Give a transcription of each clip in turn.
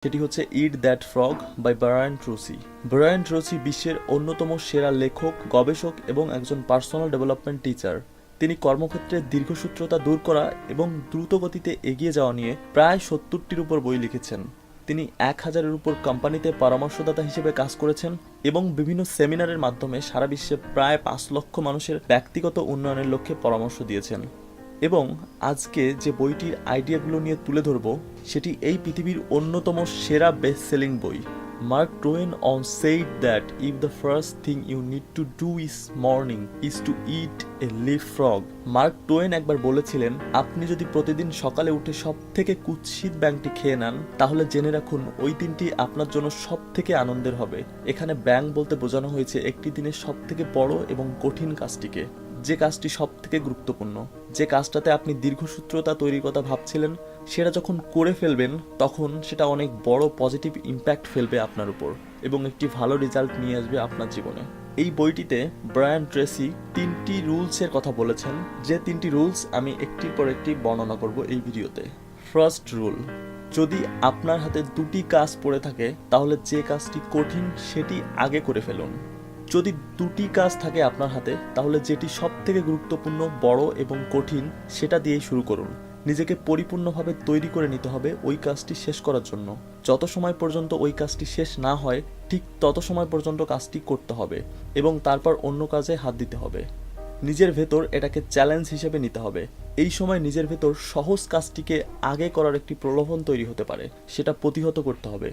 সেটি হচ্ছে eat that frog by Brian Tracy. Brian Tracy বিশ্বের অন্যতম সেরা লেখক, গবেষক এবং একজন পার্সোনাল ডেভেলপমেন্ট টিচার। তিনি কর্মক্ষেত্রে দীর্ঘসূত্রতা দূর করা এবং দ্রুত গতিতে এগিয়ে যাওয়া নিয়ে প্রায় 70টির উপর বই লিখেছেন। তিনি 1000-এর উপর কোম্পানিতে পরামর্শদাতা হিসেবে কাজ করেছেন এবং বিভিন্ন সেমিনারের মাধ্যমে সারা বিশ্বে প্রায় 5 লক্ষ মানুষের ব্যক্তিগত উন্নয়নের লক্ষ্যে পরামর্শ দিয়েছেন। এবং আজকে যে বইটির আইডিয়াগুলো নিয়ে তুলে ধরব সেটি এই পৃথিবীর অন্যতম সেরা বেস্ট সেলিং বই। Mark Twain once said that if the first thing you need to do is morning is to eat a live frog. Mark Twain একবার বলেছিলেন, আপনি যদি প্রতিদিন সকালে উঠে সব থেকে কুৎসিত ব্যাঙটি খেয়ে নেন তাহলে জেনে রাখুন ওই দিনটি আপনার জন্য সব থেকে আনন্দের হবে। এখানে ব্যাঙ বলতে বোঝানো হয়েছে একটি দিনের সব থেকে বড় এবং কঠিন কাজটিকে, যে কাজটি সব থেকে গুরুত্বপূর্ণ, যে কাজটাতে আপনি দীর্ঘসূত্রতা তৈরির কথা ভাবছিলেন, সেটা যখন করে ফেলবেন তখন সেটা অনেক বড় পজিটিভ ইম্প্যাক্ট ফেলবে আপনার উপর এবং একটি ভালো রেজাল্ট নিয়ে আসবে আপনার জীবনে। এই বইটিতে ব্রায়ান ট্রেসি 3টি রুলসের কথা বলেছেন, যে 3টি রুলস আমি একটির পর একটি বর্ণনা করব এই ভিডিওতে। ফার্স্ট রুল, যদি আপনার হাতে 2টি কাজ পড়ে থাকে তাহলে যে কাজটি কঠিন সেটি আগে করে ফেলুন। যদি 2টি কাজ থাকে আপনার হাতে তাহলে যেটি সব থেকে গুরুত্বপূর্ণ, বড় এবং কঠিন সেটা দিয়েই শুরু করুন। নিজেকে পরিপূর্ণভাবে তৈরি করে নিতে হবে ওই কাজটি শেষ করার জন্য। যত সময় পর্যন্ত ওই কাজটি শেষ না হয় ঠিক তত সময় পর্যন্ত কাজটি করতে হবে এবং তারপর অন্য কাজে হাত দিতে হবে। নিজের ভেতর এটাকে চ্যালেঞ্জ হিসেবে নিতে হবে। এই সময় নিজের ভেতর সহজ কাজটিকে আগে করার একটি প্রলোভন তৈরি হতে পারে, সেটা প্রতিহত করতে হবে।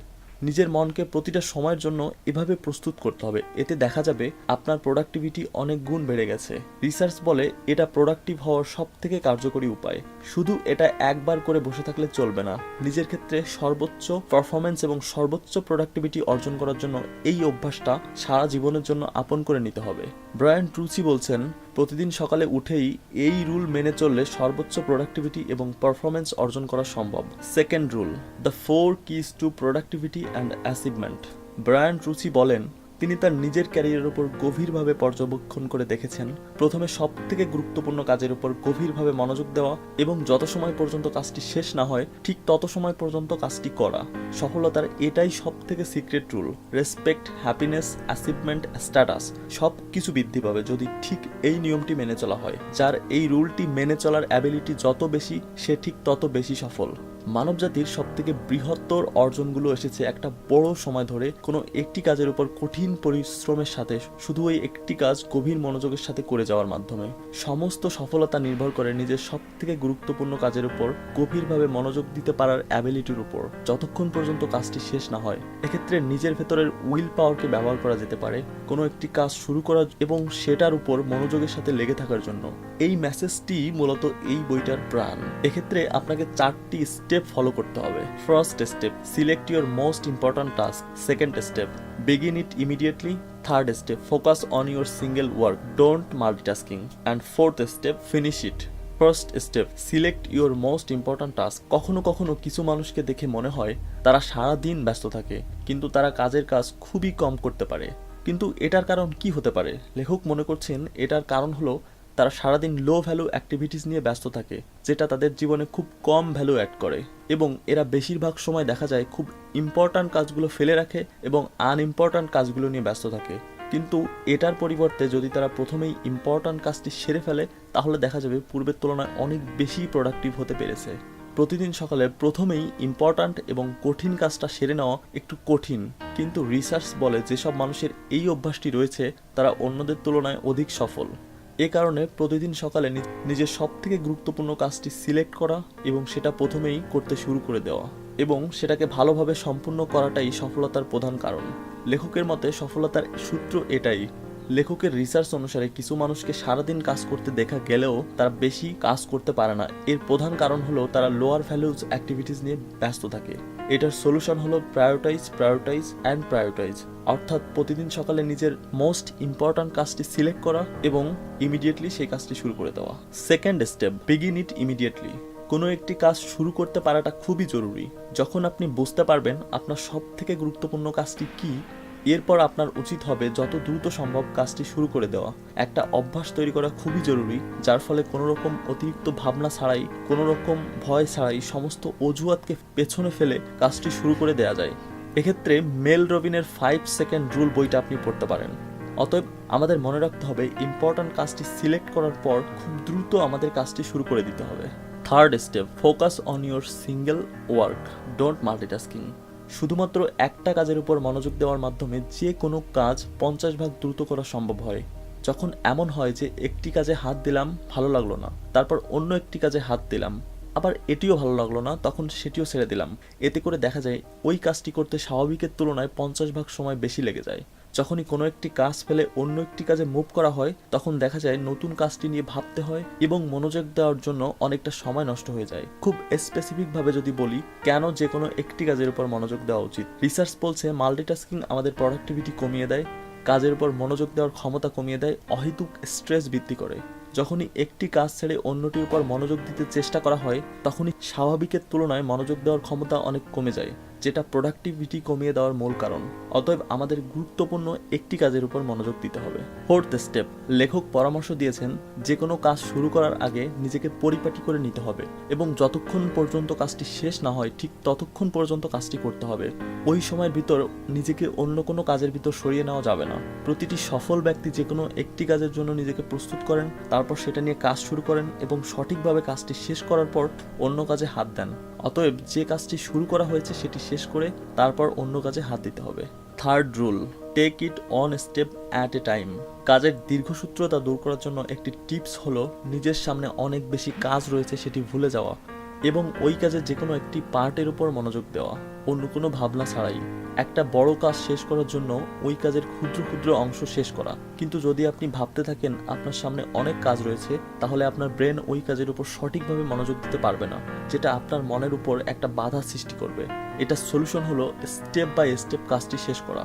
নিজের মনকে প্রতিটা সময়ের জন্য এভাবে প্রস্তুত করতে হবে, এতে দেখা যাবে আপনার প্রোডাক্টিভিটি অনেক গুণ বেড়ে গেছে। রিসার্চ বলে এটা প্রোডাক্টিভ হওয়ার সব থেকে কার্যকরী উপায়। শুধু এটা একবার করে বসে থাকলে চলবে না, নিজের ক্ষেত্রে সর্বোচ্চ পারফরমেন্স এবং সর্বোচ্চ প্রোডাক্টিভিটি অর্জন করার জন্য এই অভ্যাসটা সারা জীবনের জন্য আপন করে নিতে হবে। ব্রায়ান ট্রুসি বলছেন, প্রতিদিন সকালে উঠেই এই রুল মেনে চললে সর্বোচ্চ প্রোডাক্টিভিটি এবং পারফরমেন্স অর্জন করা সম্ভব। Second rule, the 4 keys to productivity and achievement. Brian Tracy বলেন, তিনি তার নিজের ক্যারিয়ারের উপর গভীরভাবে পর্যবেক্ষণ করে দেখেছেন, প্রথমে সব থেকে গুরুত্বপূর্ণ কাজের উপর গভীরভাবে মনোযোগ দেওয়া এবং যত সময় পর্যন্ত কাজটি শেষ না হয় ঠিক তত সময় পর্যন্ত কাজটি করা। সফলতার এটাই সব থেকে secret rule. Respect, happiness, achievement, status সব কিছু বৃদ্ধি পাবে যদি ঠিক এই নিয়মটি মেনে চলা হয়। যার এই রুলটি মেনে চলার অ্যাবিলিটি যত বেশি সে ঠিক তত বেশি সফল। মানবজাতির সবথেকে বৃহত্তর অর্জনগুলো এসেছে একটা বড় সময় ধরে কোনো একটি কাজের উপর কঠিন পরিশ্রমের সাথে, শুধু ওই একটি কাজ গভীর মনোযোগের সাথে করে যাওয়ার মাধ্যমে। সমস্ত সফলতা নির্ভর করে নিজের সবথেকে গুরুত্বপূর্ণ কাজের উপর গভীরভাবে মনোযোগ দিতে পারার অ্যাবিলিটির উপর, যতক্ষণ পর্যন্ত কাজটি শেষ না হয়। এক্ষেত্রে নিজের ভেতরের উইল পাওয়ারকে ব্যবহার করা যেতে পারে কোনো একটি কাজ শুরু করা এবং সেটার উপর মনোযোগের সাথে লেগে থাকার জন্য। এই মেসেজটি মূলত এই বইটার প্রাণ। এক্ষেত্রে আপনাকে 4টি স্টেপ ফলো করতে হবে। First step, select your most important task. Second step, begin it immediately. Third step, focus on your single work, don't multitasking. And fourth step, finish it. First step, select your most important task. কখনো কখনো কিছু মানুষকে দেখে মনে হয় তারা সারা দিন ব্যস্ত থাকে কিন্তু তারা কাজের কাজ খুবই কম করতে পারে। কিন্তু এটার কারণ কি হতে পারে? লেখক মনে করছেন এটার কারণ হলো তারা সারাদিন লো ভ্যালু অ্যাক্টিভিটিস নিয়ে ব্যস্ত থাকে, যেটা তাদের জীবনে খুব কম ভ্যালু অ্যাড করে, এবং এরা বেশিরভাগ সময় দেখা যায় খুব ইম্পর্ট্যান্ট কাজগুলো ফেলে রাখে এবং আনইম্পর্ট্যান্ট কাজগুলো নিয়ে ব্যস্ত থাকে। কিন্তু এটার পরিবর্তে যদি তারা প্রথমেই ইম্পর্ট্যান্ট কাজটি সেরে ফেলে তাহলে দেখা যাবে পূর্বের তুলনায় অনেক বেশি প্রোডাক্টিভ হতে পেরেছে। প্রতিদিন সকালে প্রথমেই ইম্পর্ট্যান্ট এবং কঠিন কাজটা সেরে নেওয়া একটু কঠিন, কিন্তু রিসার্চ বলে যেসব মানুষের এই অভ্যাসটি রয়েছে তারা অন্যদের তুলনায় অধিক সফল। এ কারণে প্রতিদিন সকালে নিজের সব থেকে গুরুত্বপূর্ণ কাজটি সিলেক্ট করা এবং সেটা প্রথমেই করতে শুরু করে দেওয়া এবং সেটাকে ভালোভাবে সম্পূর্ণ করাটাই সফলতার প্রধান কারণ। লেখকের মতে সফলতার সূত্র এটাই। লেখকের রিসার্চ অনুসারে কিছু মানুষকে সারাদিন কাজ করতে দেখা গেলেও তারা বেশি কাজ করতে পারে না। এর প্রধান কারণ হলো তারা লোয়ার ভ্যালুজ অ্যাক্টিভিটিস নিয়ে ব্যস্ত থাকে। এটার সলিউশন হলো প্রায়োরিটাইজ। অর্থাৎ প্রতিদিন সকালে নিজের মোস্ট ইম্পর্ট্যান্ট কাজটি সিলেক্ট করা এবং ইমিডিয়েটলি সেই কাজটি শুরু করে দেওয়া। সেকেন্ড স্টেপ, বিগিন ইট ইমিডিয়েটলি। কোনো একটি কাজ শুরু করতে পারাটা খুবই জরুরি। যখন আপনি বুঝতে পারবেন আপনার সব থেকে গুরুত্বপূর্ণ কাজটি কি এরপর আপনার উচিত হবে যত দ্রুত সম্ভব কাজটি শুরু করে দেওয়া। একটা অভ্যাস তৈরি করা খুবই জরুরি, যার ফলে কোনো রকম অতিরিক্ত ভাবনা ছাড়াই, কোনো রকম ভয় ছাড়াই সমস্ত অজুহাতকে পেছনে ফেলে কাজটি শুরু করে দেওয়া যায়। এক্ষেত্রে মেল রবিনের 5 সেকেন্ড রুল বইটা আপনি পড়তে পারেন। অতএব আমাদের মনে রাখতে হবে ইম্পর্ট্যান্ট কাজটি সিলেক্ট করার পর খুব দ্রুত আমাদের কাজটি শুরু করে দিতে হবে। Third step, focus on your single work, don't multitasking. শুধুমাত্র একটা কাজের উপর মনোযোগ দেওয়ার মাধ্যমে যে কোনো কাজ 50 ভাগ দ্রুত করা সম্ভব হয়। যখন এমন হয় যে একটি কাজে হাত দিলাম, ভালো লাগলো না, তারপর অন্য একটি কাজে হাত দিলাম, আবার এটিও ভালো লাগলো না, তখন সেটিও ছেড়ে দিলাম, এতে করে দেখা যায় ওই কাজটি করতে স্বাভাবিকের তুলনায় 50 ভাগ সময় বেশি লেগে যায়। যখনই কোনো একটি কাজ ফেলে অন্য একটি কাজে মুভ করা হয়, তখন দেখা যায় নতুন কাজটি নিয়ে ভাবতে হয় এবং মনোযোগ দেওয়ার জন্য অনেকটা সময় নষ্ট হয়ে যায়। খুব স্পেসিফিক ভাবে যদি বলি কেন যে কোনো একটি কাজের উপর মনোযোগ দেওয়া উচিত, রিসার্চ বলছে মাল্টিটাস্কিং আমাদের প্রোডাক্টিভিটি কমিয়ে দেয়, কাজের উপর মনোযোগ দেওয়ার ক্ষমতা কমিয়ে দেয়, অহেতুক স্ট্রেস বৃদ্ধি করে। যখনই একটি কাজ ছেড়ে অন্যটির উপর মনোযোগ দিতে চেষ্টা করা হয়, তখনই স্বাভাবিকের তুলনায় মনোযোগ দেওয়ার ক্ষমতা অনেক কমে যায়, যেটা প্রোডাক্টিভিটি কমিয়ে দেওয়ার মূল কারণ। অতএব আমাদের গুরুত্বপূর্ণ একটি কাজের উপর মনোযোগ দিতে হবে। ফোর্থ স্টেপ, লেখক পরামর্শ দিয়েছেন যে কোনো কাজ শুরু করার আগে নিজেকে পরিপাটি করে নিতে হবে এবং যতক্ষণ পর্যন্ত কাজটি শেষ না হয় ঠিক ততক্ষণ পর্যন্ত কাজটি করতে হবে। ওই সময়ের ভিতর নিজেকে অন্য কোনো কাজের ভিতর সরিয়ে নেওয়া যাবে না। প্রতিটি সফল ব্যক্তি যে কোনো একটি কাজের জন্য নিজেকে প্রস্তুত করেন, তারপর সেটা নিয়ে কাজ শুরু করেন এবং সঠিকভাবে কাজটি শেষ করার পর অন্য কাজে হাত দেন। অতএব যে কাজটি শুরু করা হয়েছে সেটি শেষ করে তারপর অন্য কাজে হাত দিতে হবে। Third rule, take it one step at a time. কাজের দীর্ঘসূত্রতা দূর করার জন্য একটি টিপস হলো নিজের সামনে অনেক বেশি কাজ রয়েছে সেটি ভুলে যাওয়া এবং ওই কাজের যে কোনো একটি পার্টের উপর মনোযোগ দেওয়া, অন্য কোনো ভাবনা ছাড়াই। একটা বড় কাজ শেষ করার জন্য ওই কাজের ক্ষুদ্র ক্ষুদ্র অংশ শেষ করা। কিন্তু যদি আপনি ভাবতে থাকেন আপনার সামনে অনেক কাজ রয়েছে, তাহলে আপনার ব্রেন ওই কাজের উপর সঠিকভাবে মনোযোগ দিতে পারবে না, যেটা আপনার মনের উপর একটা বাধা সৃষ্টি করবে। এটা সলিউশন হলো স্টেপ বাই স্টেপ কাজটি শেষ করা।